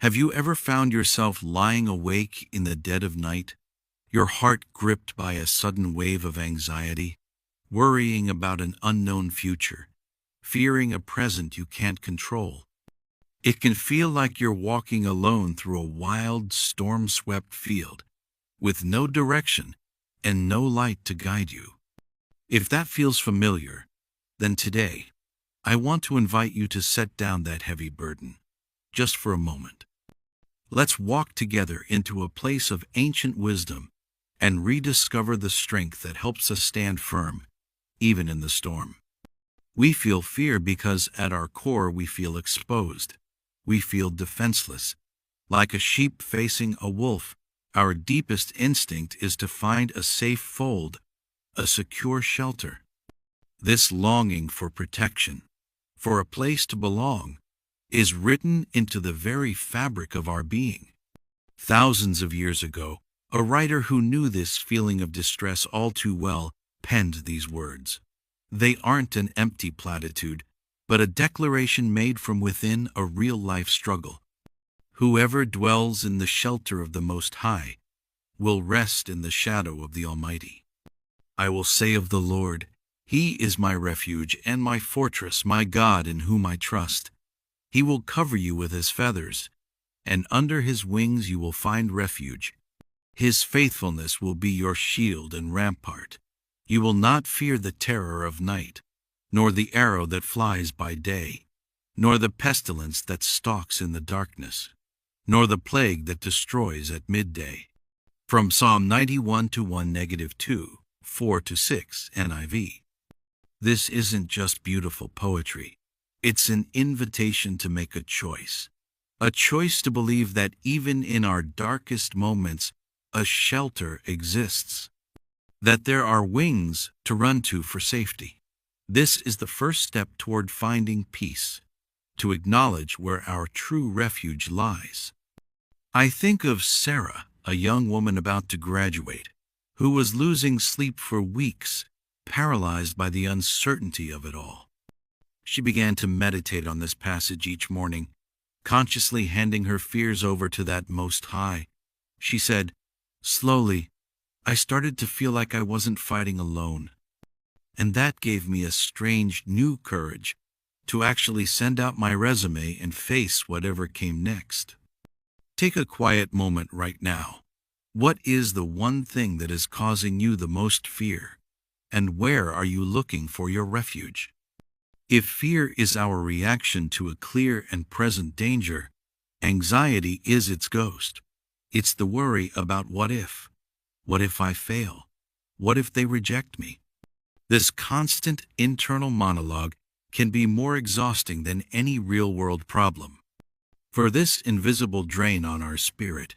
Have you ever found yourself lying awake in the dead of night, your heart gripped by a sudden wave of anxiety, worrying about an unknown future, fearing a present you can't control? It can feel like you're walking alone through a wild, storm-swept field, with no direction and no light to guide you. If that feels familiar, then today, I want to invite you to set down that heavy burden, just for a moment. Let's walk together into a place of ancient wisdom and rediscover the strength that helps us stand firm, even in the storm. We feel fear because at our core we feel exposed. We feel defenseless. Like a sheep facing a wolf, our deepest instinct is to find a safe fold, a secure shelter. This longing for protection, for a place to belong, is written into the very fabric of our being. Thousands of years ago, a writer who knew this feeling of distress all too well penned these words. They aren't an empty platitude, but a declaration made from within a real-life struggle. Whoever dwells in the shelter of the Most High will rest in the shadow of the Almighty. I will say of the Lord, He is my refuge and my fortress, my God in whom I trust. He will cover you with His feathers, and under His wings you will find refuge. His faithfulness will be your shield and rampart. You will not fear the terror of night, nor the arrow that flies by day, nor the pestilence that stalks in the darkness, nor the plague that destroys at midday. From Psalm 91:1-2, 4-6 NIV. This isn't just beautiful poetry. It's an invitation to make a choice to believe that even in our darkest moments, a shelter exists, that there are wings to run to for safety. This is the first step toward finding peace, to acknowledge where our true refuge lies. I think of Sarah, a young woman about to graduate, who was losing sleep for weeks, paralyzed by the uncertainty of it all. She began to meditate on this passage each morning, consciously handing her fears over to that Most High. She said, "Slowly, I started to feel like I wasn't fighting alone. And that gave me a strange new courage to actually send out my resume and face whatever came next." Take a quiet moment right now. What is the one thing that is causing you the most fear? And where are you looking for your refuge? If fear is our reaction to a clear and present danger, anxiety is its ghost. It's the worry about what if. What if I fail? What if they reject me? This constant internal monologue can be more exhausting than any real-world problem. For this invisible drain on our spirit,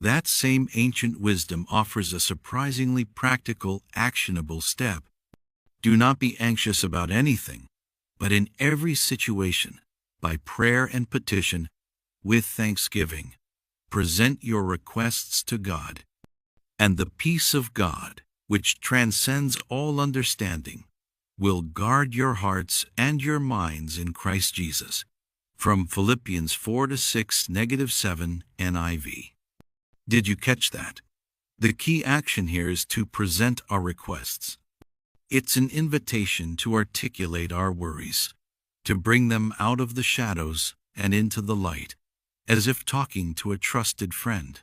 that same ancient wisdom offers a surprisingly practical, actionable step. Do not be anxious about anything, but in every situation, by prayer and petition, with thanksgiving, present your requests to God. And the peace of God, which transcends all understanding, will guard your hearts and your minds in Christ Jesus. From Philippians 4-6-7 NIV. Did you catch that? The key action here is to present our requests. It's an invitation to articulate our worries, to bring them out of the shadows and into the light, as if talking to a trusted friend.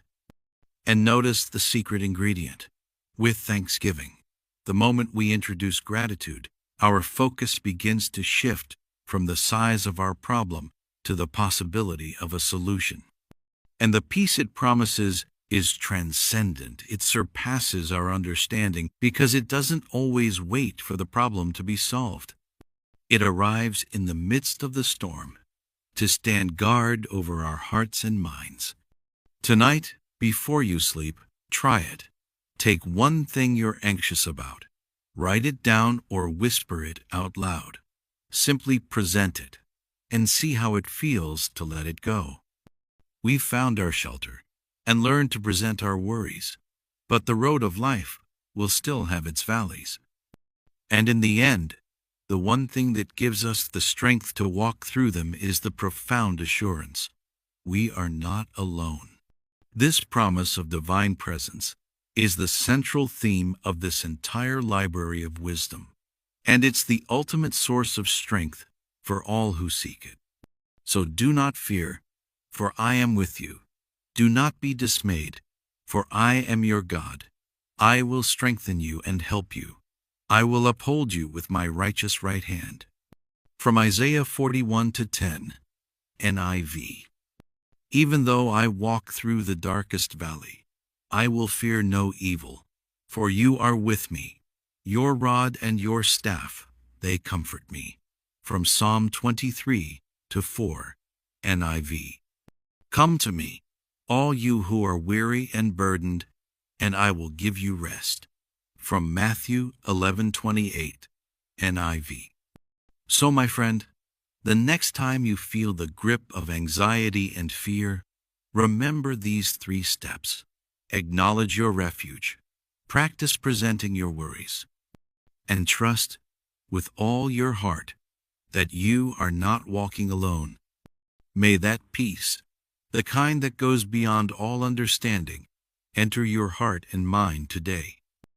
And notice the secret ingredient. With thanksgiving, the moment we introduce gratitude, our focus begins to shift from the size of our problem to the possibility of a solution. And the peace it promises is transcendent. It surpasses our understanding because it doesn't always wait for the problem to be solved. It arrives in the midst of the storm to stand guard over our hearts and minds. Tonight, before you sleep, try it. Take one thing you're anxious about. Write it down or whisper it out loud. Simply present it and see how it feels to let it go. We've found our shelter and learned to present our worries, but the road of life will still have its valleys. And in the end, the one thing that gives us the strength to walk through them is the profound assurance we are not alone. This promise of divine presence is the central theme of this entire library of wisdom, and it's the ultimate source of strength for all who seek it. So do not fear, for I am with you. Do not be dismayed, for I am your God. I will strengthen you and help you. I will uphold you with my righteous right hand. From Isaiah 41:10, NIV. Even though I walk through the darkest valley, I will fear no evil, for you are with me. Your rod and your staff, they comfort me. From Psalm 23:4, NIV. Come to me, all you who are weary and burdened, and I will give you rest. From Matthew 11:28, NIV. So, my friend, the next time you feel the grip of anxiety and fear, remember these 3 steps. Acknowledge your refuge. Practice presenting your worries. And trust with all your heart that you are not walking alone. May that peace, the kind that goes beyond all understanding, enter your heart and mind today.